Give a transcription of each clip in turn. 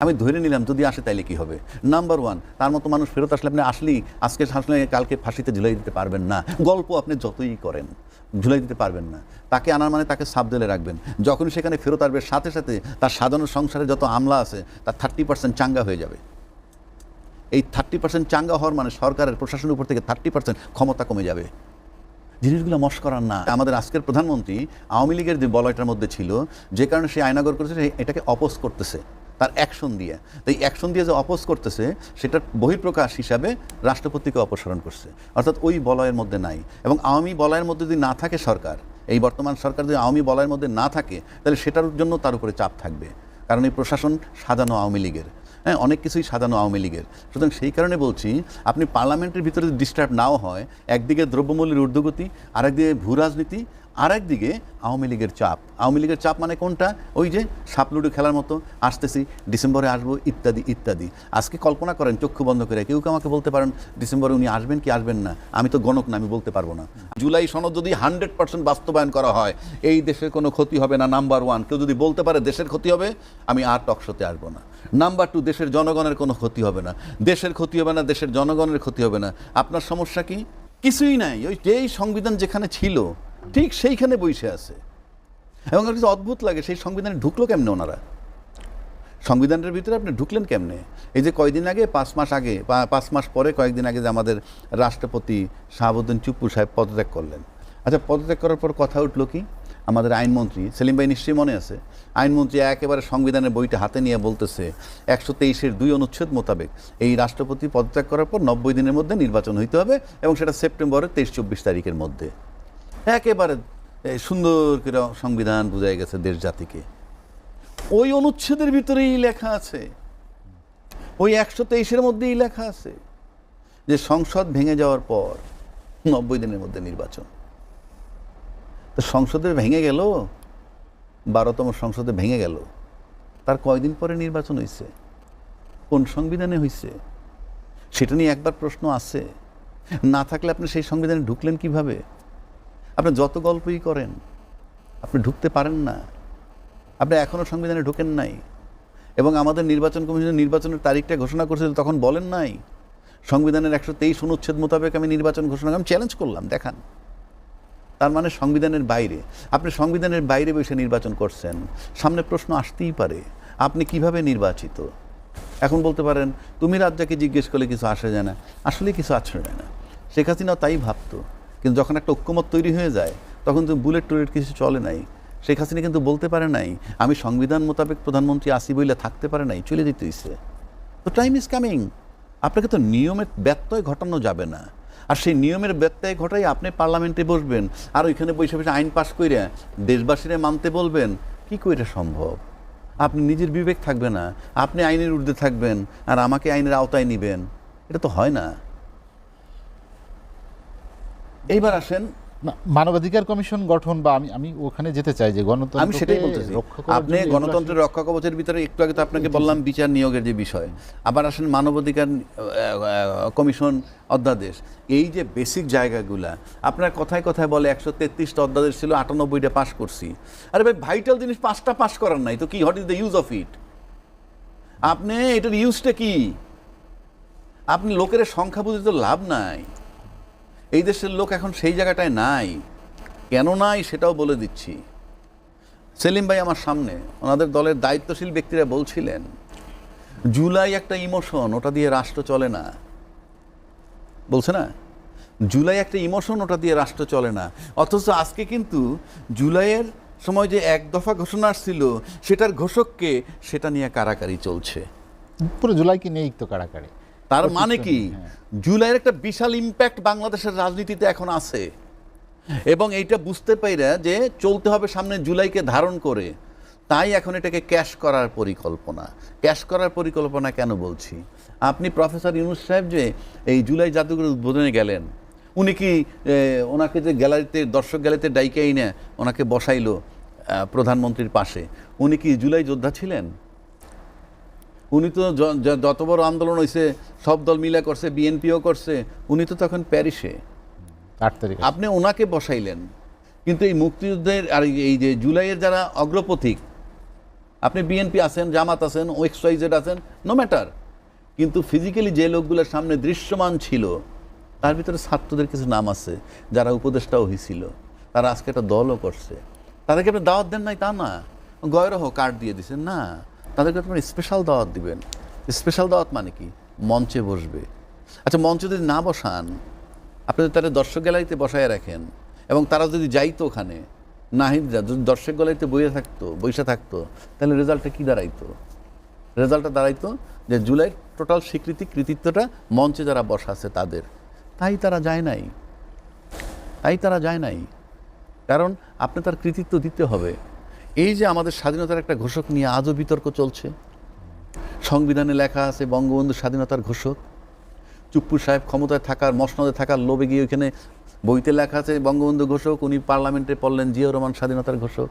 আমি ধরে নিলাম যদি আসে তাইলে কি হবে। নাম্বার ওয়ান, তার মতো মানুষ ফেরত আসলে আপনি আসলেই আজকে আসলে কালকে ফাঁসিতে ঝুলাই দিতে পারবেন না। গল্প আপনি যতই করেন ঝুলাই দিতে পারবেন না। তাকে আনার মানে তাকে সাব জেলে রাখবেন। যখন সেখানে ফেরত আসবে সাথে সাথে তার সাধারণ সংসারে যত আমলা আছে তার 30% চাঙ্গা হয়ে যাবে। এই 30% চাঙ্গা হওয়ার মানে সরকারের প্রশাসনের উপর থেকে 30% ক্ষমতা কমে যাবে। জিনিসগুলো মস্করার না। আমাদের আজকের প্রধানমন্ত্রী আওয়ামী লীগের যে বলয়টার মধ্যে ছিল, যে কারণে সে আয়নাগর করেছে, এটাকে অপোজ করতেছে তার অ্যাকশন দিয়ে। তো এই অ্যাকশন দিয়ে যে অপোজ করতেছে সেটার বহিঃপ্রকাশ হিসাবে রাষ্ট্রপতিকে অপসারণ করছে, অর্থাৎ ওই বলয়ের মধ্যে নাই। এবং আওয়ামী বলয়ের মধ্যে যদি না থাকে সরকার, এই বর্তমান সরকার যদি আওয়ামী বলয়ের মধ্যে না থাকে তাহলে সেটার জন্য তার উপরে চাপ থাকবে, কারণ এই প্রশাসন সাজানো আওয়ামী লীগের। হ্যাঁ, অনেক কিছুই সাজানো আওয়ামী লীগের। সুতরাং সেই কারণে বলছি, আপনি পার্লামেন্টের ভিতরে ডিস্টার্ব নাও হয়, একদিকে দ্রব্যমূল্যের ঊর্ধ্বগতি, আরেকদিকে ভূ রাজনীতি, আর একদিকে আওয়ামী লীগের চাপ। আওয়ামী লীগের চাপ মানে কোনটা? ওই যে সাপলুডু খেলার মতো, আসতেছি ডিসেম্বরে আসবো ইত্যাদি ইত্যাদি। আজকে কল্পনা করেন চক্ষু বন্ধ করে, কেউ আমাকে বলতে পারেন ডিসেম্বরে উনি আসবেন কি আসবেন না? আমি তো গণক না, আমি বলতে পারবো না। জুলাই সনদ যদি 100% বাস্তবায়ন করা হয় এই দেশের কোনো ক্ষতি হবে না। নাম্বার ওয়ান, কেউ যদি বলতে পারে দেশের ক্ষতি হবে, আমি আর টকশোতে আসবো না। নাম্বার টু, দেশের জনগণের কোনো ক্ষতি হবে না। দেশের ক্ষতি হবে না, দেশের জনগণের ক্ষতি হবে না। আপনার সমস্যা কি? কিছুই নাই। ওই যেই সংবিধান যেখানে ছিল ঠিক সেইখানে বসে আছে। এবং আমার কিছু অদ্ভুত লাগে, সেই সংবিধানে ঢুকলো কেমনে ওনারা? সংবিধানের ভিতরে আপনি ঢুকলেন কেমনে? এই যে কয়েকদিন আগে, 5 মাস আগে, 5 মাস পরে কয়েকদিন আগে যে আমাদের রাষ্ট্রপতি শাহাবুদ্দিন চুপ্পু সাহেব পদত্যাগ করলেন। আচ্ছা, পদত্যাগ করার পর কথা উঠলো কি? আমাদের আইনমন্ত্রী সেলিম ভাই নিশ্চয়ই মনে আছে, আইনমন্ত্রী একেবারে সংবিধানের বইটা হাতে নিয়ে বলতেছে 123-এর 2 অনুচ্ছেদ মোতাবেক এই রাষ্ট্রপতি পদত্যাগ করার পর 90 দিনের মধ্যে নির্বাচন হইতে হবে, এবং সেটা সেপ্টেম্বরের 23-24 তারিখের মধ্যে। একেবারে সুন্দর করে সংবিধান বুঝাই গেছে দেশ জাতিকে। ওই অনুচ্ছেদের ভিতরেই লেখা আছে, ওই 123-এর মধ্যেই লেখা আছে যে সংসদ ভেঙে যাওয়ার পর 90 দিনের মধ্যে নির্বাচন। তো সংসদে ভেঙে গেল, 12তম সংসদে ভেঙে গেল, তার কয়দিন পরে নির্বাচন হয়েছে? কোন সংবিধানে হয়েছে? সেটা নিয়ে একবার প্রশ্ন আছে। না থাকলে আপনি সেই সংবিধানে ঢুকলেন কিভাবে? আপনি যত গল্পই করেন আপনি ঢুকতে পারেন না। আপনি এখনও সংবিধানে ঢুকেন নাই। এবং আমাদের নির্বাচন কমিশনের নির্বাচনের তারিখটা ঘোষণা করেছিল, তখন বলেন নাই সংবিধানের 123 অনুচ্ছেদ মোতাবেক আমি নির্বাচন ঘোষণা, আমি চ্যালেঞ্জ করলাম, দেখান। তার মানে সংবিধানের বাইরে। আপনি সংবিধানের বাইরে বসে নির্বাচন করছেন, সামনে প্রশ্ন আসতেই পারে আপনি কিভাবে নির্বাচিত। এখন বলতে পারেন তুমি রাজ্জাকে জিজ্ঞেস করলে কিছু আসে যায় না। আসলে কিছু আসে যায় না। শেখ হাসিনাও তাই ভাবতো, কিন্তু যখন একটা ঐক্যমত তৈরি হয়ে যায় তখন তো বুলেট টুলেট কিছু চলে নাই। শেখ হাসিনা কিন্তু বলতে পারে নাই আমি সংবিধান মোতাবেক প্রধানমন্ত্রী আসি বইলে থাকতে পারে নাই, চলে যেতে হইছে। তো টাইম ইজ কামিং। আপনাকে তো নিয়মের ব্যত্যয় ঘটানো যাবে না। আর সেই নিয়মের ব্যত্যয় ঘটাই আপনি পার্লামেন্টে বসবেন, আর ওইখানে বসে বসে আইন পাশ করে দেশবাসীরা মানতে বলবেন, কি করে সম্ভব? আপনি নিজের বিবেক থাকবে না, আপনি আইনের ঊর্ধ্বে থাকবেন আর আমাকে আইনের আওতায় নিবেন, এটা তো হয় না। এইবার আসেন মানবাধিকার কমিশন গঠন, বা আমি ওখানে যেতে চাই যে গণতন্ত্র, আমি সেটাই বলতেছি। আপনি গণতন্ত্রের রক্ষা কবচের ভিতরে একটু আগে তো আপনাকে বললাম বিচার নিয়োগের যে বিষয়। আবার আসেন মানবাধিকার কমিশন অধ্যাদেশ, এই যে বেসিক জায়গাগুলা আপনার কথায় কথায় বলে 133টা অধ্যাদেশ ছিল, 98টা পাস করছি। আরে ভাই, ভাইটাল জিনিস 5টা পাস করার নাই তো কি? What is the use of it? আপনি এটার ইউজটা কি? আপনি লোকের সংখ্যা বুঝে তো লাভ নাই। এই দেশের লোক এখন সেই জায়গাটায় নাই। কেন নাই সেটাও বলে দিচ্ছি। সেলিম ভাই আমার সামনে, ওনাদের দলের দায়িত্বশীল ব্যক্তিরা বলছিলেন জুলাই একটা ইমোশন, ওটা দিয়ে রাষ্ট্র চলে না। বলছে না, জুলাই একটা ইমোশন, ওটা দিয়ে রাষ্ট্র চলে না। অথচ আজকে কিন্তু জুলাইয়ের সময় যে 1 দফা ঘোষণা আসছিল, সেটার ঘোষককে সেটা নিয়ে কারাকারি চলছে। পুরো জুলাইকে নিয়েই তো কারাকারি। তার মানে কি, জুলাইয়ের একটা বিশাল ইম্প্যাক্ট বাংলাদেশের রাজনীতিতে এখন আছে। এবং এইটা বুঝতে পাইরা যে চলতে হবে সামনে জুলাইকে ধারণ করে, তাই এখন এটাকে ক্যাশ করার পরিকল্পনা। ক্যাশ করার পরিকল্পনা কেন বলছি? আপনি প্রফেসর ইউনূস সাহেব যে এই জুলাই জাদুঘরের উদ্বোধনে গেলেন, উনি কি ওনাকে যে গ্যালারিতে, দর্শক গ্যালারিতে ডাইকাই না ওনাকে বসাইলো প্রধানমন্ত্রীর পাশে, উনি কি জুলাই যোদ্ধা ছিলেন? উনি তো যত বড় আন্দোলন হয়েছে সব দল মিলা করছে, বিএনপিও করছে, উনি তো তখন প্যারিসে। 8 তারিখ আপনি ওনাকে বসাইলেন, কিন্তু এই মুক্তিযুদ্ধের আর এই যে জুলাইয়ের যারা অগ্রপথিক, আপনি বিএনপি আছেন, জামাত আছেন, XYZ আছেন, নো ম্যাটার, কিন্তু ফিজিক্যালি যে লোকগুলোর সামনে দৃশ্যমান ছিল তার ভিতরে ছাত্রদের কিছু নাম আছে যারা উপদেষ্টাও হয়েছিল, তারা আজকে একটা দলও করছে। তাদেরকে আপনি দাওয়াত দেন নাই তা না, গয়রহ কার্ড দিয়ে দিচ্ছেন না, তাদেরকে আপনার স্পেশাল দাওয়াত দিবেন। স্পেশাল দাওয়াত মানে কি? মঞ্চে বসবে। আচ্ছা, মঞ্চে যদি না বসান, আপনি যদি তারা দর্শক গ্যালারিতে বসায় রাখেন এবং তারা যদি যাইতো ওখানে, নাহিদরা যদি দর্শক গ্যালারিতে বসে থাকতো, তাহলে রেজাল্টটা কী দাঁড়াইতো? রেজাল্টটা দাঁড়াইতো যে জুলাইয়ের টোটাল কৃতিত্বটা মঞ্চে যারা বসা আছে তাদের। তাই তারা যায় নাই, কারণ আপনি তার কৃতিত্ব দিতে হবে। এই যে আমাদের স্বাধীনতার একটা ঘোষক নিয়ে আজও বিতর্ক চলছে, সংবিধানে লেখা আছে বঙ্গবন্ধু স্বাধীনতার ঘোষক, চুপ্পু সাহেব ক্ষমতায় থাকার মসনদে থাকার লোভে গিয়ে ওইখানে বইতে লেখা আছে বঙ্গবন্ধু ঘোষক, উনি পার্লামেন্টে পড়লেন জিয়াউর রহমান স্বাধীনতার ঘোষক।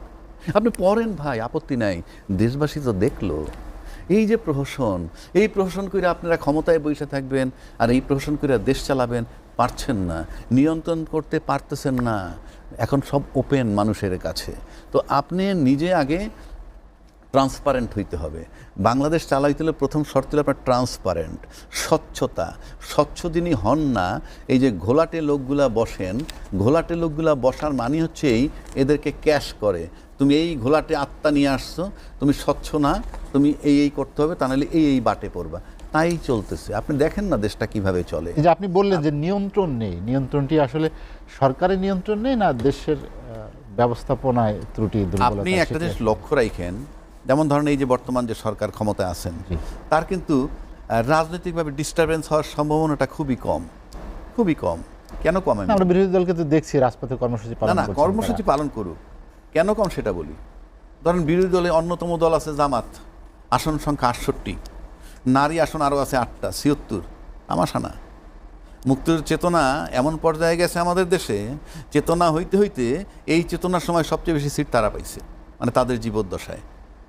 আপনি পড়েন ভাই, আপত্তি নাই, দেশবাসী তো দেখলো। এই যে এই প্রহসন করে আপনারা ক্ষমতায় বসে থাকবেন আর এই প্রহসন করে দেশ চালাবেন, পারছেন না, নিয়ন্ত্রণ করতে পারতেছেন না। এখন সব ওপেন মানুষের কাছে। তো আপনি নিজে আগে ট্রান্সপারেন্ট হইতে হবে। বাংলাদেশ চালাইতে হলে প্রথম শর্ত হলো আপনার ট্রান্সপারেন্ট, স্বচ্ছতা। স্বচ্ছ যিনি হন না, এই যে ঘোলাটে লোকগুলা বসেন, ঘোলাটে লোকগুলা বসার মানে হচ্ছে এদেরকে ক্যাশ করে, তুমি এই ঘোলাটে আত্মা নিয়ে আসছো, তুমি স্বচ্ছ না, তুমি এই করতে হবে, তা নাহলে এই বাটে পড়বা। তাই চলতেছে। আপনি দেখেন না দেশটা কিভাবে চলে। এই যে আপনি বললেন যে নিয়ন্ত্রণ নেই, নিয়ন্ত্রণটি আসলে সরকারের নিয়ন্ত্রণ নেই না দেশের ব্যবস্থাপনায় ত্রুটি দুর্বলতা? আপনি একটা জিনিস লক্ষ্য রাখেন, যেমন ধরেন এই যে বর্তমান যে সরকার ক্ষমতায় আছেন, তার কিন্তু রাজনৈতিকভাবে ডিস্টারবেন্স হওয়ার সম্ভাবনাটা খুবই কম। কেন কম? আমরা বিরোধী দলকে তো দেখছি রাজপথে কর্মসূচি পালন করছে। না, কর্মসূচি পালন করুক, কেন কম সেটা বলি। ধরেন বিরোধী দলে অন্যতম দল আছে জামাত, আসন সংখ্যা 68, নারী আসন আরও আছে 8টা, 76। আমাশানা মুক্তির চেতনা এমন পর্যায়ে গেছে আমাদের দেশে, চেতনা হইতে হইতে এই চেতনার সময় সবচেয়ে বেশি সিট তারা পাইছে, মানে তাদের জীবদ্দশায়।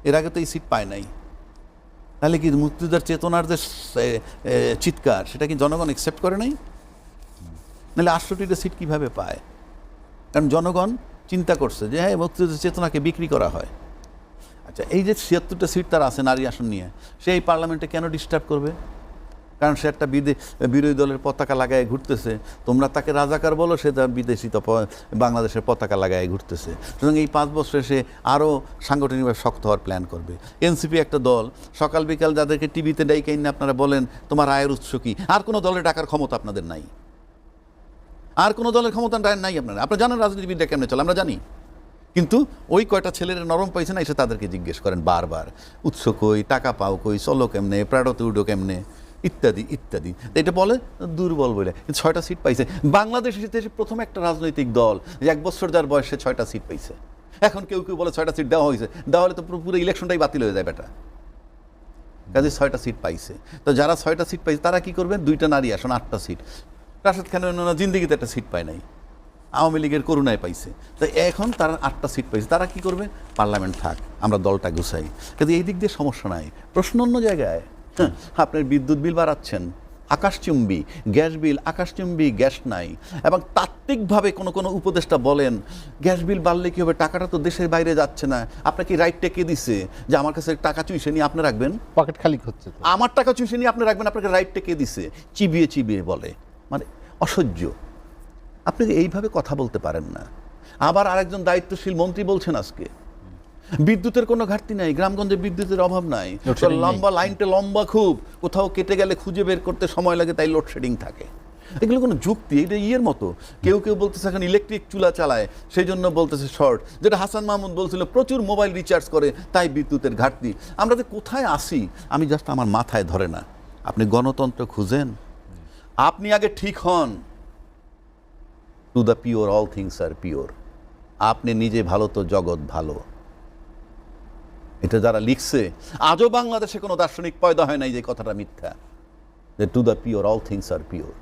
এর আগে তো এই সিট পায় নাই। তাহলে কি মুক্তিযোদ্ধার চেতনার যে চিৎকার, সেটা কি জনগণ অ্যাকসেপ্ট করে নাই? নাহলে 68টা সিট কীভাবে পায়? কারণ জনগণ চিন্তা করছে যে হ্যাঁ, মুক্তিযুদ্ধের চেতনাকে বিক্রি করা হয়। আচ্ছা, এই যে 76টা সিট তার আছে নারী আসন নিয়ে, সে এই পার্লামেন্টে কেন ডিস্টার্ব করবে? কারণ সে একটা বিরোধী দলের পতাকা লাগায় ঘুরতেছে। তোমরা তাকে রাজাকার বলো, সে তার বিদেশি বাংলাদেশের পতাকা লাগায় ঘুরতেছে। সুতরাং এই 5 বছরে সে আরও সাংগঠনিকভাবে শক্ত হওয়ার প্ল্যান করবে। এনসিপি একটা দল, সকাল বিকাল যাদেরকে টিভিতে ডাইকে না আপনারা বলেন তোমার আয়ের উৎস কী, আর কোনো দলের ডাকার ক্ষমতা আপনাদের নাই, আর কোনো দলের ক্ষমতা নাই আপনারা জানেন রাজনীতিবিদরা কেমনে চলে, আমরা জানি। কিন্তু ওই কয়টা ছেলেরা নরম পাইছে না, এসে তাদেরকে জিজ্ঞেস করেন বারবার, উৎস কই, টাকা পাও কই, চলো কেমনে, প্রাডোতে উডো কেমনে, ইত্যাদি ইত্যাদি। এটা বলে দুর্বল বলে। কিন্তু 6টা সিট পাইছে। বাংলাদেশ এসে প্রথম একটা রাজনৈতিক দল যে 1 বছর যার বয়সে 6টা সিট পাইছে। এখন কেউ বলে 6টা সিট দেওয়া হয়েছে, দেওয়া হলে তো পুরো ইলেকশনটাই বাতিল হয়ে যায় বেটা। কাজে 6টা সিট পাইছে। তো যারা 6টা সিট পাইছে তারা কি করবেন? 2টা নারী আসন, 8টা সিট। রাশেদ খানের জিন্দিগিতে একটা সিট পায় নাই, আওয়ামী লীগের করুণায় পাইছে। তো এখন তারা 8টা সিট পাইছে, তারা কি করবে? পার্লামেন্ট থাক, আমরা দলটা গুছাই। কিন্তু এই দিক দিয়ে সমস্যা নাই, প্রশ্ন অন্য জায়গায়। আপনার বিদ্যুৎ বিল বাড়াচ্ছেন, আকাশচুম্বী গ্যাস বিল, আকাশচুম্বী গ্যাস নাই। এবং তাত্ত্বিকভাবে কোনো উপদেষ্টা বলেন গ্যাস বিল বাড়লে কী হবে, টাকাটা তো দেশের বাইরে যাচ্ছে না, আপনাকে রাইটটা কে দিছে যে আমার কাছে টাকা চুইসে নিয়ে আপনি রাখবেন? পকেট খালি হচ্ছে, আমার টাকা চুইসে নিয়ে আপনি রাখবেন, আপনাকে রাইটটা কে দিছে? চিবিয়ে বলে, মানে অসহ্য। আপনি এইভাবে কথা বলতে পারেন না। আবার আরেকজন দায়িত্বশীল মন্ত্রী বলছেন আজকে বিদ্যুতের কোনো ঘাটতি নাই, গ্রামগঞ্জে বিদ্যুতের অভাব নাই, লম্বা লাইনটা লম্বা খুব, কোথাও কেটে গেলে খুঁজে বের করতে সময় লাগে, তাই লোডশেডিং থাকে। এগুলো কোনো যুক্তি? এটা ইয়ের মতো। কেউ বলতেছে এখন ইলেকট্রিক চুলা চালায় সেই জন্য বলতেছে শর্ট, যেটা হাসান মাহমুদ বলছিল প্রচুর মোবাইল রিচার্জ করে তাই বিদ্যুতের ঘাটতি। আমরা যে কোথায় আসি আমি জাস্ট আমার মাথায় ধরে না। আপনি গণতন্ত্র খুঁজেন, আপনি আগে ঠিক হন। To the pure all things are pure. আপনি নিজে ভালো তো জগৎ ভালো। এটা যারা লিখছে, আজও বাংলাদেশে কোনো দার্শনিক পয়দা হয় নাই যে কথাটা মিথ্যা, যে to the pure all things are pure.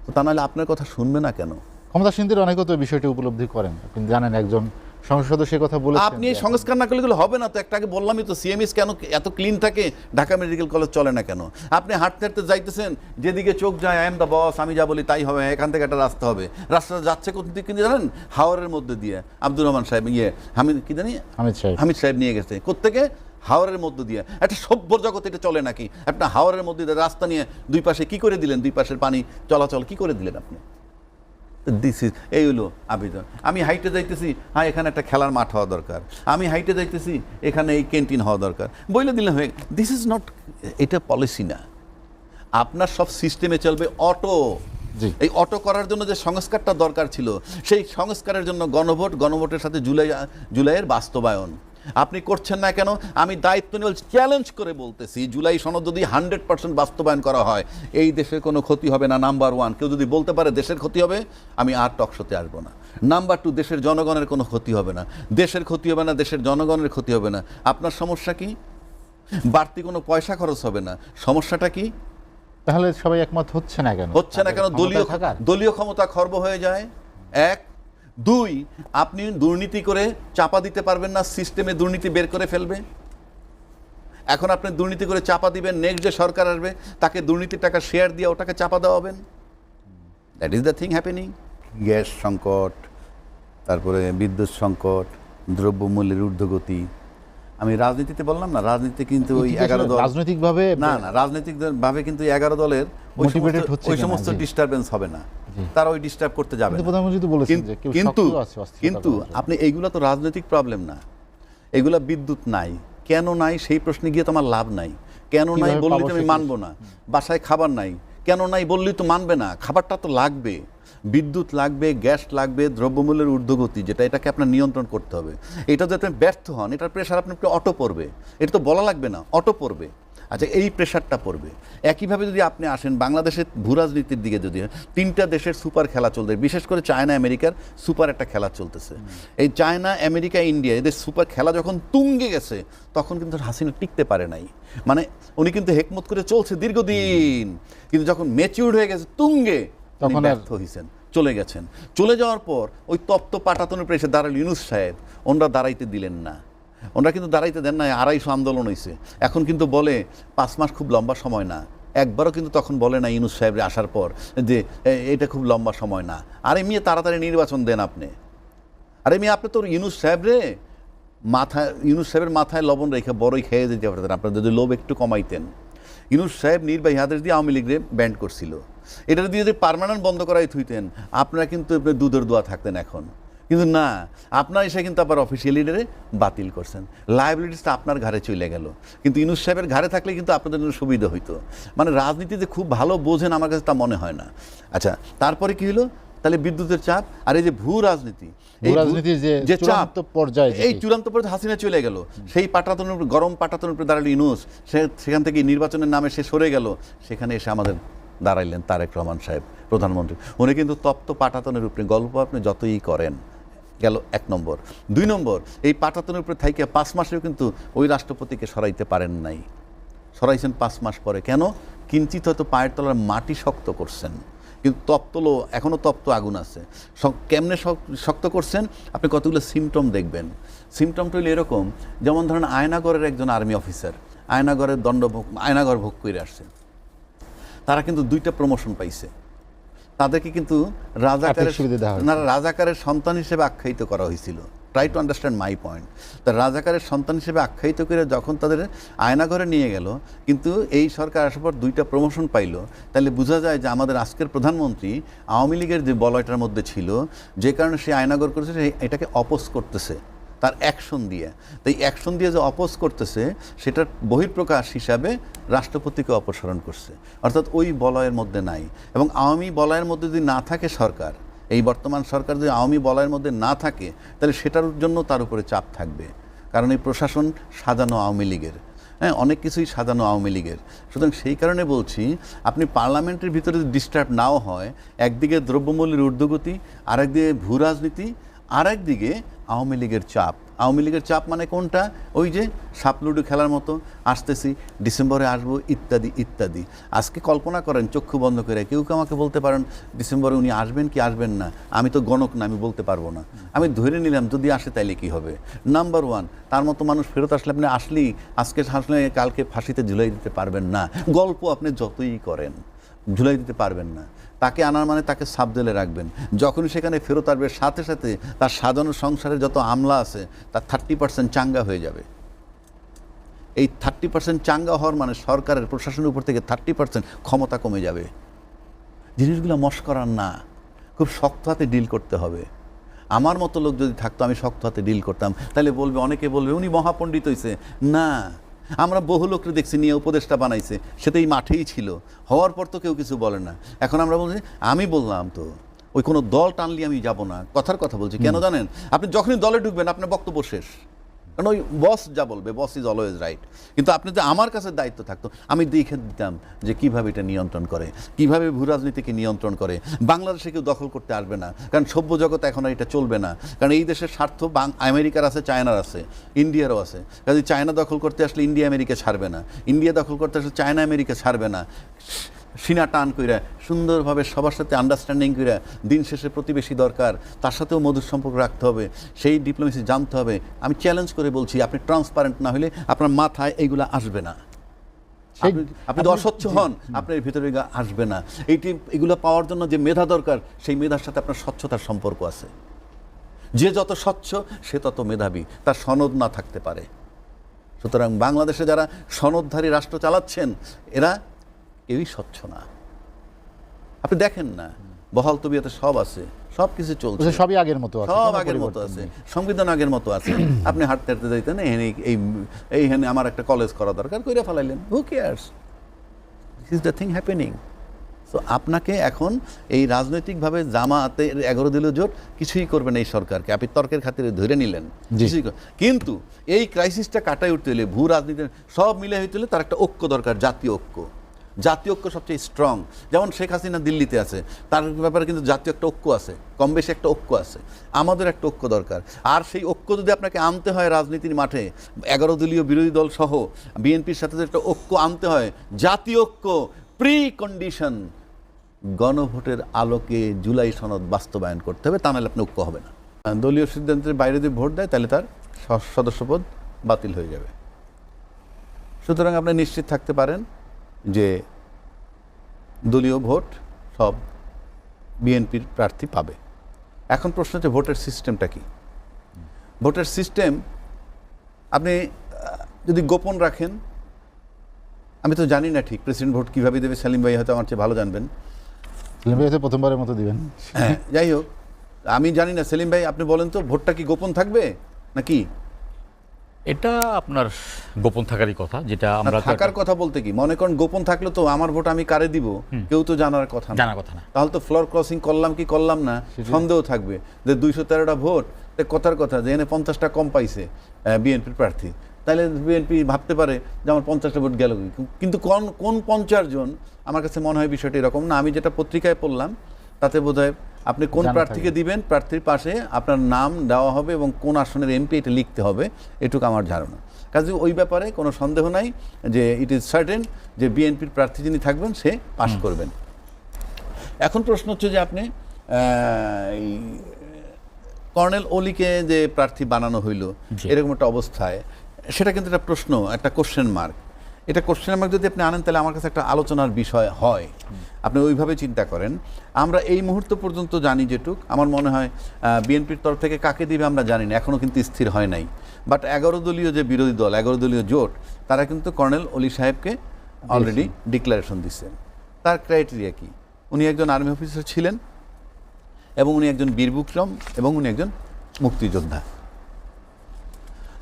তো তা নাহলে আপনার কথা শুনবে না কেন? ক্ষমতাসীনদের অনেকে তো বিষয়টি উপলব্ধি করেন। আপনি জানেন একজন সংসদ সদস্য কথা বলেছেন। আপনি এই সংস্কার না করলে এগুলো হবে না তো। একটা আগে বললামই তো, সিএমএস কেন এত ক্লিন থাকে, ঢাকা মেডিকেল কলেজ চলে না কেন? আপনি হাঁটতে হাঁটতে যাইতেছেন, যেদিকে চোখ যায় আই এম দ্য বস, আমি যা বলি তাই হবে, এখান থেকে একটা রাস্তা হবে। রাস্তাটা যাচ্ছে কোথা থেকে কিন্তু জানেন? হাওরের মধ্যে দিয়ে। আব্দুর রহমান সাহেব হামিদ সাহেব নিয়ে গেছে কোত্থেকে? হাওরের মধ্যে দিয়ে। একটা সভ্য জগৎ এটা চলে নাকি? একটা হাওরের মধ্যে দিয়ে রাস্তা নিয়ে দুই পাশে কি করে দিলেন? দুই পাশের পানি চলাচল কি করে দিলেন আপনি? এই হলো আবেদন। আমি হাইটে যাইতেছি, হ্যাঁ এখানে একটা খেলার মাঠ হওয়া দরকার। আমি হাইটে যাইতেছি, এখানে এই ক্যান্টিন হওয়া দরকার। বলে দিলে হয়ে, দিস ইজ নট, এটা পলিসি না। আপনার সব সিস্টেমে চলবে অটো। এই অটো করার জন্য যে সংস্কারটা দরকার ছিল, সেই সংস্কারের জন্য গণভোটের সাথে জুলাইয়ের বাস্তবায়ন আপনি করছেন না কেন? আমি দায়িত্ব নিয়ে চ্যালেঞ্জ করে বলতেছি, জুলাই সনদ যদি 100% বাস্তবায়ন করা হয়, এই দেশের কোনো ক্ষতি হবে না। নাম্বার 1, কেউ যদি বলতে পারে দেশের ক্ষতি হবে, আমি আর টকশোতে আসবো না। নাম্বার 2, দেশের জনগণের কোনো ক্ষতি হবে না। দেশের ক্ষতি হবে না, দেশের জনগণের ক্ষতি হবে না। আপনার সমস্যা কি? বাড়তি কোনো পয়সা খরচ হবে না। সমস্যাটা কি? তাহলে সবাই একমত হচ্ছে না কেন? দলীয় ক্ষমতা খর্ব হয়ে যায়। 1, 2, আপনি দুর্নীতি করে চাপা দিতে পারবেন না, সিস্টেমে দুর্নীতি বের করে ফেলবে। এখন আপনি দুর্নীতি করে চাপা দিবেন, নেক্সট যে সরকার আসবে তাকে দুর্নীতির টাকা শেয়ার দিয়ে ওটাকে চাপা দেওয়াবেন। That is the thing happening. গ্যাস সংকট, তারপরে বিদ্যুৎ সংকট, দ্রব্যমূল্যের ঊর্ধ্বগতি। আমি রাজনীতিতে বললাম না, রাজনীতি কিন্তু ওই 11 দল রাজনৈতিকভাবে রাজনৈতিকভাবে কিন্তু 11 দলের ওই সমস্ত ডিস্টারবেন্স হবে না। তারা ওই ডিস্টার্ব করতে যাবে না। কিন্তু আপনি এইগুলো তো রাজনৈতিক প্রবলেম না, এগুলা বিদ্যুৎ নাই। কেন নাই সেই প্রশ্নে গিয়ে তোমার লাভ নাই। কেন নাই বললে তো আমি মানবো না। বাসায় খাবার নাই, কেন নাই বললেই তো মানবে না। খাবারটা তো লাগবে, বিদ্যুৎ লাগবে, গ্যাস লাগবে, দ্রব্যমূল্যের ঊর্ধ্বগতি যেটা, এটাকে আপনার নিয়ন্ত্রণ করতে হবে। এটা যাতে ব্যর্থ হন, এটার প্রেশার আপনার অটো পড়বে। এটা তো বলা লাগবে না, অটো পড়বে। আচ্ছা, এই প্রেশারটা পড়বে। একইভাবে যদি আপনি আসেন বাংলাদেশের ভূরাজনীতির দিকে, যদি 3টা দেশের সুপার খেলা চলতে, বিশেষ করে চায়না আমেরিকার সুপার একটা খেলা চলতেছে। এই চায়না আমেরিকা ইন্ডিয়া এদের সুপার খেলা যখন তুঙ্গে গেছে, তখন কিন্তু হাসিনা টিকতে পারে নাই। মানে উনি কিন্তু হেকমত করে চলছে দীর্ঘদিন, কিন্তু যখন ম্যাচিউরড হয়ে গেছে তুঙ্গে, তখন ব্যর্থ হয়েছেন, চলে গেছেন। চলে যাওয়ার পর ওই তপ্ত পাটাতনের প্রেসে দাঁড়াল ইউনূস সাহেব, ওনারা দাঁড়াইতে দিলেন না। ওনারা কিন্তু দাঁড়াইতে দেন না। 250 আন্দোলন হয়েছে। এখন কিন্তু বলে 5 মাস খুব লম্বা সময় না। একবারও কিন্তু তখন বলে না ইউনূস সাহেবরে আসার পর যে এটা খুব লম্বা সময় না। আরে মেয়ে তাড়াতাড়ি নির্বাচন দেন আপনি। আরে মেয়ে আপনি তো ইউনূস সাহেবের মাথায় লবণ রেখে বড়ই খেয়ে দিতে পারতেন, আপনার যদি লোভ একটু কমাইতেন। ইউনূস সাহেব নির্বাহী আদেশ দিয়ে আওয়ামী লীগরে ব্যান্ড করছিল। এটা দিয়ে যদি পার্মানেন্ট বন্ধ করাই থুইতেন, আপনারা কিন্তু দুধের দোয়া থাকতেন এখন। কিন্তু না, আপনার এসে কিন্তু আবার অফিসিয়াল লিডারে বাতিল করছেন। লায়াবিলিটিসটা আপনার ঘাড়ে চলে গেল। কিন্তু ইউনূস সাহেবের ঘাড়ে থাকলে কিন্তু আপনাদের জন্য সুবিধা হইতো। মানে রাজনীতিতে খুব ভালো বোঝেন আমার কাছে তা মনে হয় না। আচ্ছা, তারপরে কি হলো? তাহলে বিদ্যুতের চাপ আর এই যে ভূ রাজনীতি, যে চাপ পর্যায়ে, এই চূড়ান্ত পর্যায়ে হাসিনা চলে গেল। সেই পাটাতনের উপর, গরম পাটাতনের উপরে দাঁড়ালো ইউনূস। সেখান থেকে নির্বাচনের নামে সে সরে গেল। সেখানে এসে আমাদের দাঁড়াইলেন তারেক রহমান সাহেব, প্রধানমন্ত্রী। উনি কিন্তু তপ্ত পাটাতনের উপরে গল্প আপনি যতই করেন গেল 1 নম্বর। 2 নম্বর, এই পাটাতনের উপরে থাইকে 5 মাসেও কিন্তু ওই রাষ্ট্রপতিকে সরাইতে পারেন নাই। সরাইছেন 5 মাস পরে। কেন? কিঞ্চিত হয়তো পায়ের তলার মাটি শক্ত করছেন, কিন্তু তপ্তলো এখনও তপ্ত আগুন আছে। কেমনে শক্ত করছেন? আপনি কতগুলো সিমটম দেখবেন। সিমটমটা হলো এরকম, যেমন ধরেন আয়নাগরের একজন আর্মি অফিসার আয়নাগর ভোগ করে আসছে। তারা কিন্তু 2টা প্রমোশন পাইছে। তাদেরকে কিন্তু রাজাকারের সন্তান হিসেবে আখ্যায়িত করা হয়েছিল। Try to understand my point. তা রাজাকারের সন্তান হিসেবে আখ্যায়িত করে যখন তাদের আয়নাঘরে নিয়ে গেল, কিন্তু এই সরকার আসার পর 2টা প্রমোশন পাইল, তাহলে বোঝা যায় যে আমাদের আজকের প্রধানমন্ত্রী আওয়ামী লীগের যে বলয়টার মধ্যে ছিল, যে কারণে সে আয়নাঘর করেছে, এটাকে অপোজ করতেছে তার অ্যাকশন দিয়ে। তাই অ্যাকশন দিয়ে যে অপোজ করতেছে, সেটার বহিঃপ্রকাশ হিসাবে রাষ্ট্রপতিকে অপসারণ করছে। অর্থাৎ ওই বলয়ের মধ্যে নাই। এবং আওয়ামী বলয়ের মধ্যে যদি না থাকে সরকার, এই বর্তমান সরকার যদি আওয়ামী বলয়ের মধ্যে না থাকে, তাহলে সেটার জন্য তার উপরে চাপ থাকবে। কারণ এই প্রশাসন সাজানো আওয়ামী লীগের, হ্যাঁ, অনেক কিছুই সাজানো আওয়ামী লীগের। সুতরাং সেই কারণে বলছি, আপনি পার্লামেন্টের ভিতরে যদি ডিস্টার্ব নাও হয়, একদিকে দ্রব্যমূল্যের ঊর্ধ্বগতি, আরেকদিকে ভূ রাজনীতি, আরেকদিকে আওয়ামী লীগের চাপ, আওয়ামী লীগের চাপ মানে কোনটা? ওই যে সাপ লুডু খেলার মতো, আসতেছি, ডিসেম্বরে আসবো, ইত্যাদি ইত্যাদি। আজকে কল্পনা করেন চক্ষু বন্ধ করে, কেউ কেউ আমাকে বলতে পারেন ডিসেম্বরে উনি আসবেন কি আসবেন না, আমি তো গণক না, আমি বলতে পারবো না। আমি ধরে নিলাম যদি আসে তাইলে কি হবে। নাম্বার ওয়ান, তার মতো মানুষ ফেরত আসলে আপনি আসলেই আজকে আসলে কালকে ফাঁসিতে ঝুলাই দিতে পারবেন না। গল্প আপনি যতই করেন ঝুলাই দিতে পারবেন না। তাকে আনার মানে তাকে সাব জেলে রাখবেন। যখনই সেখানে ফেরত আসবে সাথে সাথে তার সাজানো সংসারের যত আমলা আছে তার 30% চাঙ্গা হয়ে যাবে। এই 30% চাঙ্গা হওয়ার মানে সরকারের প্রশাসনের উপর থেকে 30% ক্ষমতা কমে যাবে। জিনিসগুলো মস্করার না, খুব শক্ত হাতে ডিল করতে হবে। আমার মতো লোক যদি থাকতো আমি শক্ত হাতে ডিল করতাম, তাহলে বলবে, অনেকে বলবে উনি মহাপণ্ডিত হয়েছে। না, আমরা বহু লোককে দেখছি নিয়ে উপদেষ্টা বানাইছে, সে তো এই মাঠেই ছিল, হওয়ার পর তো কেউ কিছু বলে না। এখন আমরা বলছি আমি বললাম তো, ওই কোনো দল টানলি আমি যাব না, কথার কথা বলছি। কেন জানেন? আপনি যখনই দলে ঢুকবেন আপনার বক্তব্য শেষ, কারণ ওই বস যা বলবে, বস ইজ অলওয়েজ রাইট। কিন্তু আপনি যে আমার কাছে দায়িত্ব থাকতো, আমি দেখে দিতাম যে কিভাবে এটা নিয়ন্ত্রণ করে, কিভাবে ভূ রাজনীতিকে নিয়ন্ত্রণ করে। বাংলাদেশে কেউ দখল করতে আসবে না, কারণ সভ্য জগৎ এখন আর এটা চলবে না। কারণ এই দেশের স্বার্থ আমেরিকার আছে, চায়নার আছে, ইন্ডিয়ারও আছে। কাজে চায়না দখল করতে আসলে ইন্ডিয়া আমেরিকা ছাড়বে না, ইন্ডিয়া দখল করতে আসলে চায়না আমেরিকা ছাড়বে না। সিনা টান কইরা সুন্দরভাবে সবার সাথে আন্ডারস্ট্যান্ডিং কইরা, দিন শেষে প্রতিবেশী দরকার, তার সাথেও মধুর সম্পর্ক রাখতে হবে, সেই ডিপ্লোমেসি জানতে হবে। আমি চ্যালেঞ্জ করে বলছি, আপনি ট্রান্সপারেন্ট না হলে আপনার মাথায় এইগুলো আসবে না। আপনি যদি অস্বচ্ছ হন, আপনার ভিতরে আসবে না। এগুলো পাওয়ার জন্য যে মেধা দরকার, সেই মেধার সাথে আপনার স্বচ্ছতার সম্পর্ক আছে। যে যত স্বচ্ছ সে তত মেধাবী, তার সনদ না থাকতে পারে। সুতরাং বাংলাদেশে যারা সনদধারী রাষ্ট্র চালাচ্ছেন, এরা কেউই স্বচ্ছ না। আপনি দেখেন না, বহাল তবিয়তে সব আছে, সব কিছু চলছে, সবই আগের মতো আছে, সব আগের মতো আছে, সংবিধান আগের মতো আছে। আপনি হাঁটতে হাঁটতে যাইতেন, এইখানে আমার একটা কলেজ করা দরকার, কইরা ফেলাইলেন, who cares, this is the thing happening. So আপনাকে এখন এই রাজনৈতিকভাবে জামাতের 11 দলীয় জোট কিছুই করবেন এই সরকারকে, আপনি তর্কের খাতিরে ধরে নিলেন, কিন্তু এই ক্রাইসিসটা কাটাই উঠতে হলে, ভূ রাজনীতি সব মিলে হইতে হলে তার একটা ঐক্য দরকার, জাতীয় ঐক্য। জাতীয় ঐক্য সবচেয়ে স্ট্রং। যেমন শেখ হাসিনা দিল্লিতে আছে, তার ব্যাপারে কিন্তু জাতীয় একটা ঐক্য আছে, কম বেশি একটা ঐক্য আছে। আমাদের একটা ঐক্য দরকার। আর সেই ঐক্য যদি আপনাকে আনতে হয় রাজনীতির মাঠে, 11 দলীয় বিরোধী দল সহ বিএনপির সাথে যদি একটা ঐক্য আনতে হয়, জাতীয় ঐক্য প্রি কন্ডিশন, গণভোটের আলোকে জুলাই সনদ বাস্তবায়ন করতে হবে, তা নাহলে আপনি ঐক্য হবে না। দলীয় সিদ্ধান্তের বাইরে যদি ভোট দেয়, তাহলে তার সদস্যপদ বাতিল হয়ে যাবে। সুতরাং আপনি নিশ্চিত থাকতে পারেন যে দলীয় ভোট সব বিএনপির প্রার্থী পাবে। এখন প্রশ্ন হচ্ছে ভোটের সিস্টেমটা কি? ভোটের সিস্টেম আপনি যদি গোপন রাখেন, আমি তো জানি না ঠিক প্রেসিডেন্ট ভোট কীভাবে দেবে, সেলিম ভাই হয়তো আমার চেয়ে ভালো জানবেন। সেলিম ভাই হয়তো প্রথমবারের মতো দিবেন। হ্যাঁ, যাই হোক, আমি জানি না। সেলিম ভাই আপনি বলেন তো, ভোটটা কি গোপন থাকবে নাকি? এটা আপনার গোপন থাকারই কথা, যেটা আমরা থাকার কথা বলতে কি, মনে করেন গোপন থাকলে তো আমার ভোট আমি কারে দিব কেউ তো জানার কথা না। তাহলে তো ফ্লোর ক্রসিং করলাম কি করলাম না সন্দেহ থাকবে, যে 213টা ভোট, কথার কথা যে এনে 50টা কম পাইছে বিএনপির প্রার্থী, তাহলে বিএনপি ভাবতে পারে যে আমার 50টা ভোট গেল। কিন্তু কোন 50 জন, আমার কাছে মনে হয় বিষয়টা এরকম না। আমি যেটা পত্রিকায় পড়লাম তাতে বোধহয় আপনি কোন প্রার্থীকে দিবেন, প্রার্থীর পাশে আপনার নাম দেওয়া হবে এবং কোন আসনের এমপি এটা লিখতে হবে, এটুকু আমার ধারণা। কাজে ওই ব্যাপারে কোনো সন্দেহ নাই যে ইট ইজ সার্টেন যে বিএনপির প্রার্থী যিনি থাকবেন সে পাস করবেন। এখন প্রশ্ন হচ্ছে যে আপনি কর্নেল অলিকে যে প্রার্থী বানানো হইল এরকম একটা অবস্থায়, সেটা কিন্তু একটা প্রশ্ন, একটা কোশ্চেন মার্ক। এটা কোশ্চেন মার্ক যদি আপনি আনেন, তাহলে আমার কাছে একটা আলোচনার বিষয় হয়। আপনি ওইভাবে চিন্তা করেন। আমরা এই মুহূর্ত পর্যন্ত জানি যেটুক, আমার মনে হয় বিএনপির তরফ থেকে কাকে দিবে আমরা জানি না, এখনও কিন্তু স্থির হয় নাই। বাট 11 দলীয় যে বিরোধী দল, 11 দলীয় জোট, তারা কিন্তু কর্নেল অলি সাহেবকে অলরেডি ডিক্লারেশন দিচ্ছেন। তার ক্রাইটেরিয়া কি? উনি একজন আর্মি অফিসার ছিলেন, এবং উনি একজন বীর বিক্রম, এবং উনি একজন মুক্তিযোদ্ধা।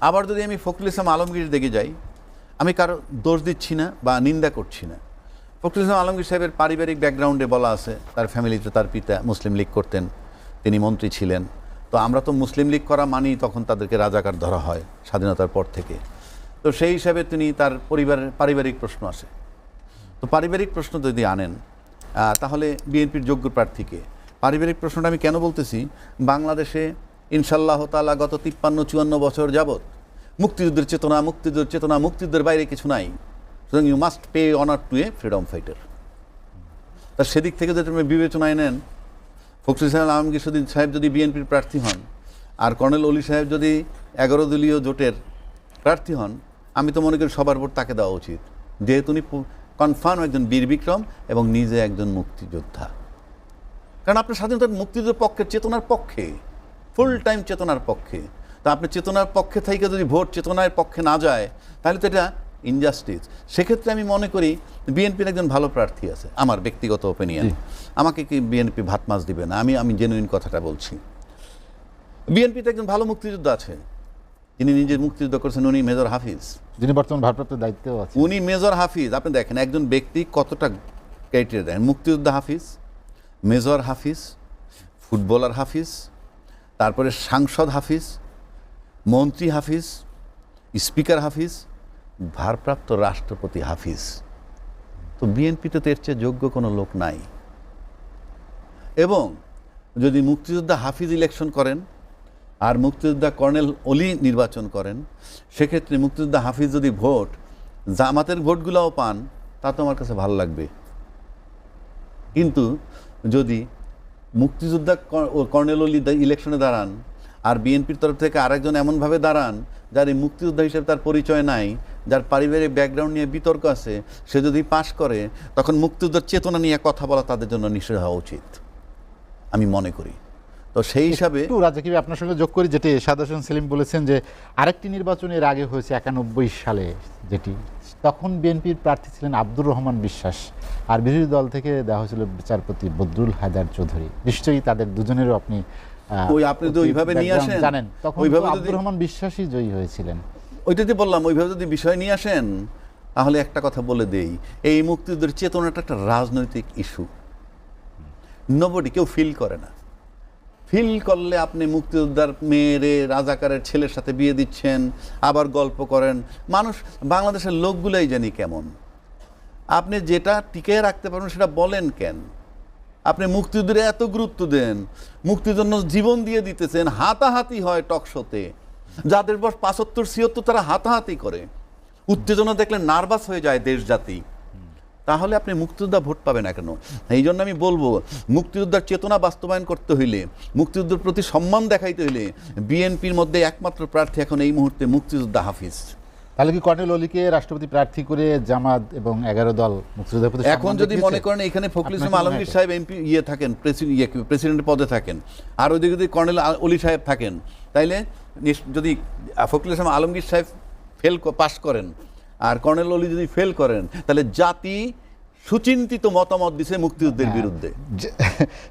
আবার যদি আমি ফখরুল ইসলাম আলমগীর দিকে যাই, আমি কারো দোষ দিচ্ছি না বা নিন্দা করছি না। ফখরুল ইসলাম আলমগীর সাহেবের পারিবারিক ব্যাকগ্রাউন্ডে বলা আছে, তার ফ্যামিলিতে তার পিতা মুসলিম লীগ করতেন, তিনি মন্ত্রী ছিলেন। তো আমরা তো মুসলিম লীগ করা মানেই তখন তাদেরকে রাজাকার ধরা হয় স্বাধীনতার পর থেকে। তো সেই হিসাবে তিনি তার পরিবারের পারিবারিক প্রশ্ন আসে। তো পারিবারিক প্রশ্ন যদি আনেন, তাহলে বিএনপির যোগ্য প্রার্থীকে। পারিবারিক প্রশ্নটা আমি কেন বলতেছি, বাংলাদেশে ইনশাআল্লাহ তাআলা গত 53-54 বছর যাবৎ মুক্তিযুদ্ধের চেতনা, মুক্তিযুদ্ধের চেতনা, মুক্তিযুদ্ধের বাইরে কিছু নাই। সুতরাং you must pay honour to a freedom fighter. তা সেদিক থেকে যদি আপনি বিবেচনায় নেন, ফখরুল ইসলাম আলমগীর সাহেব যদি বিএনপির প্রার্থী হন আর কর্নেল অলি সাহেব যদি 11 দলীয় জোটের প্রার্থী হন, আমি তো মনে করি সবার ভোট তাকে দেওয়া উচিত, যেহেতু উনি কনফার্ম একজন বীর বিক্রম এবং নিজে একজন মুক্তিযোদ্ধা। কারণ আপনার স্বাধীনতার মুক্তিযুদ্ধের পক্ষে, চেতনার পক্ষে, ফুল টাইম চেতনার পক্ষে। তা আপনি চেতনার পক্ষে থেকে যদি ভোট চেতনার পক্ষে না যায়, তাহলে তো এটা ইনজাস্টিস। সেক্ষেত্রে আমি মনে করি বিএনপির একজন ভালো প্রার্থী আছে, আমার ব্যক্তিগত ওপিনিয়ন। আমাকে কি বিএনপি ভাত মাছ দিবে না, আমি জেনুইন কথাটা বলছি। বিএনপিতে একজন ভালো মুক্তিযোদ্ধা আছে, যিনি নিজে মুক্তিযুদ্ধ করেছেন, উনি মেজর হাফিজ, যিনি বর্তমান ভারপ্রাপ্ত দায়িত্বেও আছেন। উনি মেজর হাফিজ। আপনি দেখেন একজন ব্যক্তি কতটা ক্রাইটেরিয়া দেন, মুক্তিযোদ্ধা হাফিজ, মেজর হাফিজ, ফুটবলার হাফিজ, তারপরে সাংসদ হাফিজ, মন্ত্রী হাফিজ, স্পিকার হাফিজ, ভারপ্রাপ্ত রাষ্ট্রপতি হাফিজ। তো বিএনপিতে তো এর চেয়ে যোগ্য কোনো লোক নাই। এবং যদি মুক্তিযোদ্ধা হাফিজ ইলেকশন করেন আর মুক্তিযোদ্ধা কর্নেল অলি নির্বাচন করেন, সেক্ষেত্রে মুক্তিযোদ্ধা হাফিজ যদি ভোট, জামাতের ভোটগুলোও পান, তা তো আমার কাছে ভালো লাগবে। কিন্তু যদি মুক্তিযোদ্ধা কর্নেল অলি ইলেকশনে দাঁড়ান আর বিএনপির তরফ থেকে আরেকজন এমনভাবে দাঁড়ান যার এই মুক্তিযোদ্ধা হিসেবে তার পরিচয় নাই, যার পারিবারিক ব্যাকগ্রাউন্ড নিয়ে বিতর্ক আছে, সে যদি পাশ করে, তখন মুক্তিযুদ্ধের চেতনা নিয়ে কথা বলা তাদের জন্য নিষেধ হওয়া উচিত আমি মনে করি। তো সেই হিসাবে একটু রাজাকি ভাই আপনার সঙ্গে যোগ করি, যেটি এরশাদ হোসেন সেলিম বলেছেন যে আরেকটি নির্বাচন এর আগে হয়েছে 91 সালে, যেটি তখন বিএনপির প্রার্থী ছিলেন আব্দুর রহমান বিশ্বাস, আর বিরোধী দল থেকে দেওয়া হয়েছিল বিচারপতি বদরুল হায়দার চৌধুরী। নিশ্চয়ই তাদের দুজনেরও আপনি আপনি তো ওইভাবে নিয়ে আসেন, জানেন, তখন আব্দুর রহমান বিশ্বাসই জয়ী হয়েছিলেন। ওইটাতে বললাম, ওইভাবে যদি বিষয় নিয়ে আসেন, তাহলে একটা কথা বলে দেই, এই মুক্তিযুদ্ধের চেতনাটা একটা রাজনৈতিক ইস্যু। নোবডি, কেউ ফিল করে না। ফিল করলে আপনি মুক্তিযোদ্ধার মেয়েরে রাজাকারের ছেলের সাথে বিয়ে দিচ্ছেন, আবার গল্প করেন। মানুষ, বাংলাদেশের লোকগুলাই জানি কেমন। আপনি যেটা টিকে রাখতে পারবেন সেটা বলেন কেন? আপনি মুক্তিযুদ্ধে এত গুরুত্ব দেন, মুক্তির জন্য জীবন দিয়ে দিতেছেন, হাতাহাতি হয় টকশোতে, যাদের বয়স 75-76 তারা হাতাহাতি করে, উত্তেজনা দেখলে নার্ভাস হয়ে যায় দেশ জাতি। তাহলে আপনি মুক্তিযোদ্ধা ভোট পাবে না কেন? এই জন্য আমি বলবো, মুক্তিযোদ্ধার চেতনা বাস্তবায়ন করতে হইলে, মুক্তিযুদ্ধের প্রতি সম্মান দেখাইতে হইলে বিএনপির মধ্যে একমাত্র প্রার্থী এখন এই মুহূর্তে মুক্তিযোদ্ধা হাফিজ। তাহলে কি কর্নেল অলিকে রাষ্ট্রপতি প্রার্থী করে জামাত এবং 11 দল মুক্তিযোদ্ধার প্রতি এখন যদি মনে করেন এখানে ফখরুল ইসলাম আলমগীর সাহেব এমপি থাকেন, প্রেসিডেন্টের পদে থাকেন, আর ওইদিকে যদি কর্নেল অলি সাহেব থাকেন, তাইলে যদি ফখরুল ইসলাম আলমগীর সাহেব পাস করেন আর কর্নেল অলি যদি ফেল করেন, তাহলে জাতি সুচিন্তিত মতামত দিছে মুক্তিযুদ্ধের বিরুদ্ধে।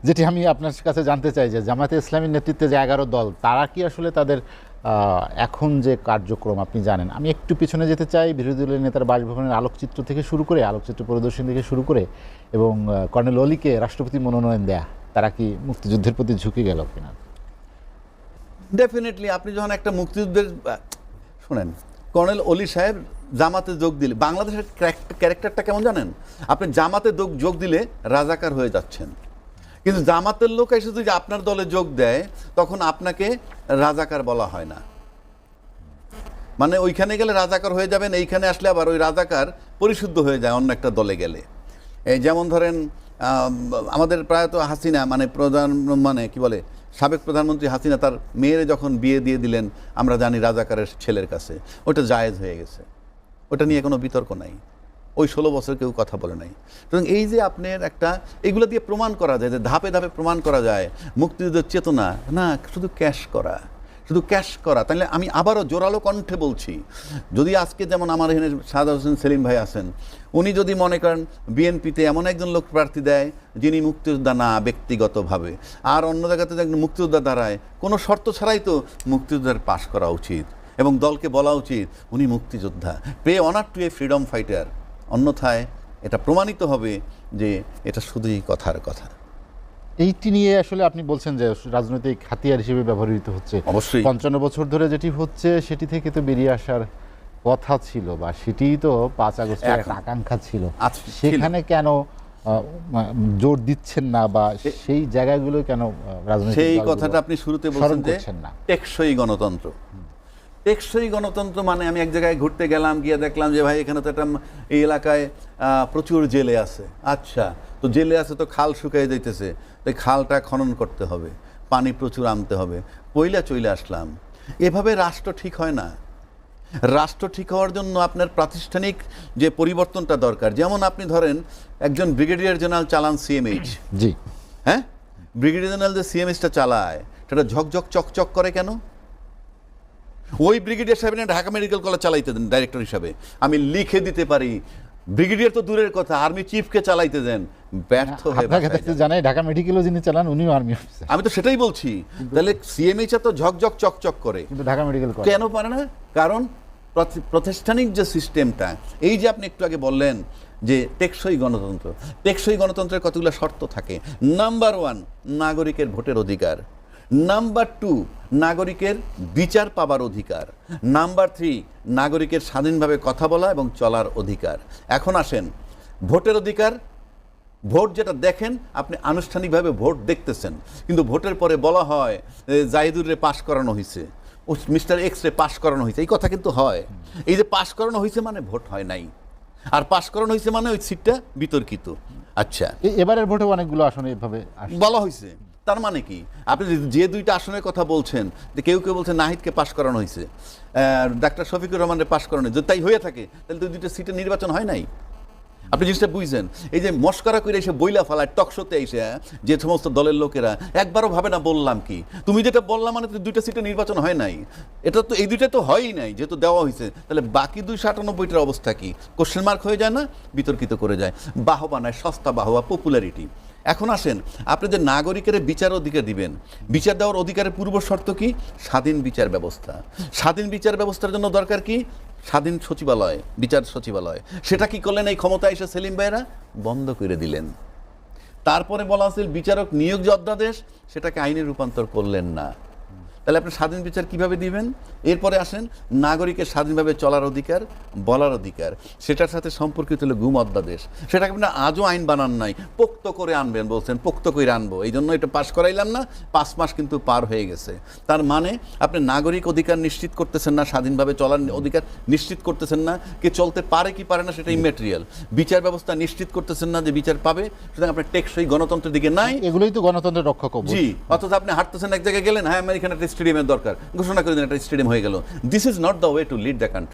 যেটি আমি আপনার কাছে জানতে চাই যে জামাতে ইসলামীর নেতৃত্বে যে 11 দল, তারা কি আসলে তাদের এখন যে কার্যক্রম আপনি জানেন, আমি একটু পিছনে যেতে চাই, বিরোধী দলের নেতার বাসভবনের আলোকচিত্র থেকে শুরু করে, আলোকচিত্র পরিদর্শন থেকে শুরু করে, এবং কর্নেল অলিকে রাষ্ট্রপতি মনোনয়ন দেয়া, তারা কি মুক্তিযুদ্ধের প্রতি ঝুঁকে গেল কিনা? ডেফিনেটলি। আপনি যখন একটা মুক্তিযুদ্ধের, শোনেন, কর্নেল অলি সাহেব জামাতে যোগ দিলে, বাংলাদেশের ক্যারেক্টারটা কেমন জানেন? আপনি জামাতে যোগ দিলে রাজাকার হয়ে যাচ্ছেন, কিন্তু জামাতের লোক এসে যদি আপনার দলে যোগ দেয়, তখন আপনাকে রাজাকার বলা হয় না। মানে ওইখানে গেলে রাজাকার হয়ে যাবেন, এইখানে আসলে আবার ওই রাজাকার পরিশুদ্ধ হয়ে যায় অন্য একটা দলে গেলে। এই যেমন ধরেন আমাদের প্রায়ত হাসিনা, মানে কি বলে, সাবেক প্রধানমন্ত্রী হাসিনা তার মেয়েরে যখন বিয়ে দিয়ে দিলেন, আমরা জানি রাজাকারের ছেলের কাছে, ওটা জায়েজ হয়ে গেছে, ওটা নিয়ে কোনো বিতর্ক নাই। ওই 16 বছর কেউ কথা বলে নাই। সুতরাং এই যে আপনার একটা, এগুলো দিয়ে প্রমাণ করা যায়, যে ধাপে ধাপে প্রমাণ করা যায় মুক্তিযুদ্ধের চেতনা না শুধু ক্যাশ করা। তাহলে আমি আবারও জোরালো কণ্ঠে বলছি, যদি আজকে যেমন আমার এখানে এরশাদ হোসেন সেলিম ভাই আছেন, উনি যদি মনে করেন বিএনপিতে এমন একজন লোক প্রার্থী দেয় যিনি মুক্তিযোদ্ধা না ব্যক্তিগতভাবে, আর অন্য জায়গাতে একজন মুক্তিযোদ্ধা দাঁড়ায়, কোনো শর্ত ছাড়াই তো মুক্তিযোদ্ধার পাশ করা উচিত এবং দলকে বলা উচিত উনি মুক্তিযোদ্ধা, pay honour to a freedom fighter. অন্যথায় এটা প্রমাণিত হবে যে এটা শুধুই কথার কথা। এইটি নিয়ে আসলে আপনি বলছেন যে রাজনৈতিক হাতিয়ার হিসেবে ব্যবহৃত হচ্ছে। অবশ্যই 55 বছর ধরে যেটি হচ্ছে সেটি থেকে তো বেরিয়ে আসার কথা ছিল, বা সেটিই তো 5 আগস্টের একটা আকাঙ্ক্ষা ছিল। সেখানে কেন জোর দিচ্ছেন না, বা সেই জায়গাগুলো কেন রাজনৈতিক সেই দলগুলো কথাটা আপনি শুরুতে স্মরণ বলছেন যে করছেন না? টেকসই গণতন্ত্র। টেকসই গণতন্ত্র মানে আমি এক জায়গায় ঘুরতে গেলাম, গিয়ে দেখলাম যে ভাই এখানে তো একটা এই এলাকায় প্রচুর জেলে আছে। আচ্ছা, তো জেলে আছে তো খাল শুকিয়ে যাইতেছে, তো এই খালটা খনন করতে হবে, পানি প্রচুর আনতে হবে, পইলা চলে আসলাম। এভাবে রাষ্ট্র ঠিক হয় না। রাষ্ট্র ঠিক হওয়ার জন্য আপনার প্রাতিষ্ঠানিক যে পরিবর্তনটা দরকার। যেমন আপনি ধরেন একজন ব্রিগেডিয়ার জেনারেল চালান সিএমএইচ, জি, হ্যাঁ, ব্রিগেডিয়ার জেনারেল যে সিএমএইচটা চালায় সেটা ঝকঝক চকচক করে কেন? ওই ব্রিগেডিয়ার সাহেব ঢাকা মেডিকেল কলেজ চালাইতে দেন ডাইরেক্টর হিসাবে, আমি লিখে দিতে পারি। ব্রিগেডিয়ার তো দূরের কথা, আর্মি চিফকে চালাইতে দেন, ব্যর্থ হয়ে আপনার বাসায় কাছে যান। জানাই ঢাকা মেডিকেলও যিনি চালান উনিও আর্মি অফিসার, আমি তো সেটাই বলছি। তাহলে সিএমএইচ তো ঝকঝক চকচক করে, কিন্তু ঢাকা মেডিকেল কলেজ কেন পারে না? কারণ প্রাতিষ্ঠানিক যে সিস্টেমটা, এই যে আপনি একটু আগে বললেন যে টেকসই গণতন্ত্র, টেকসই গণতন্ত্রের কতগুলো শর্ত থাকে। নাম্বার 1, নাগরিকের ভোটের অধিকার। নাম্বার 2, নাগরিকের বিচার পাবার অধিকার। নাম্বার 3, নাগরিকের স্বাধীনভাবে কথা বলা এবং চলার অধিকার। এখন আসেন ভোটের অধিকার। ভোট যেটা দেখেন, আপনি আনুষ্ঠানিকভাবে ভোট দেখতেছেন, কিন্তু ভোটের পরে বলা হয় জাহিদুরে পাশ করানো হয়েছে, ও মিস্টার এক্স রে পাশ করানো হয়েছে। এই কথা কিন্তু হয়। এই যে পাশ করানো হয়েছে মানে ভোট হয় নাই, আর পাশ করানো হয়েছে মানে ওই সিটটা বিতর্কিত। আচ্ছা, এবারের ভোটে অনেকগুলো আসনে এভাবে বলা হয়েছে, তার মানে কি? আপনি যে দুইটা আসনের কথা বলছেন, যে কেউ কেউ বলছেন নাহিদকে পাশ করানো হয়েছে, ডাক্তার শফিকুর রহমানের পাশ করানো হয়েছে, যদি তাই হয়ে থাকে তাহলে তো দুইটা সিটে নির্বাচন হয় নাই। আপনি জিনিসটা বুঝছেন? এই যে মস্করা করে এসে বইলা ফালায় টকশোতে এসে যে সমস্ত দলের লোকেরা একবারও ভাবে না বললাম কি, তুমি যেটা বললাম মানে তো দুইটা সিটে নির্বাচন হয় নাই। এটা তো এই দুইটা তো হয়ই নাই, যেহেতু দেওয়া হয়েছে, তাহলে বাকি 298টার অবস্থা কি? কোশ্চেন মার্ক হয়ে যায় না? বিতর্কিত করে যায়, বাহবা নয়, সস্তা বাহবা, পপুলারিটি। এখন আসেন, আপনি যে নাগরিকের বিচার অধিকার দিবেন, বিচার দেওয়ার অধিকারের পূর্ব শর্ত কি? স্বাধীন বিচার ব্যবস্থা। স্বাধীন বিচার ব্যবস্থার জন্য দরকার কি? স্বাধীন সচিবালয়, বিচার সচিবালয়। সেটা কি করলেন? এই ক্ষমতা এসে সেলিম ভাইরা বন্ধ করে দিলেন। তারপরে বলা হচ্ছে বিচারক নিয়োগ যে অধ্যাদেশ, সেটাকে আইনে রূপান্তর করলেন না। তাহলে আপনি স্বাধীন বিচার কিভাবে দিবেন? এরপরে আসেন নাগরিকের স্বাধীনভাবে চলার অধিকার, বলার অধিকার, সেটার সাথে সম্পর্কিত হলো গুম অধ্যাদেশ। সেটাকে আপনি আজও আইন বানান নাই, পোক্ত করে আনবেন বলছেন, পোক্ত করে আনবো, এই জন্য এটা পাশ করাইলাম না। 5 মাস কিন্তু পার হয়ে গেছে। তার মানে আপনি নাগরিক অধিকার নিশ্চিত করতেছেন না, স্বাধীনভাবে চলার অধিকার নিশ্চিত করতেছেন না, কে চলতে পারে কি পারে না সেটা ইম্যাটেরিয়াল। বিচার ব্যবস্থা নিশ্চিত করতেছেন না যে বিচার পাবে, সুতরাং আপনার টেকসই গণতন্ত্রের দিকে নাই। এগুলোই তো গণতন্ত্রের রক্ষা কবচ। জি, অথচ আপনি হাঁটতেছেন এক জায়গায় গেলেন, হ্যাঁ আমার এখানে একটা স্টেডিয়ামের দরকার, ঘোষণা করে দিন একটা স্টেডিয়াম হয়ে গেল। This is not the way to lead the country.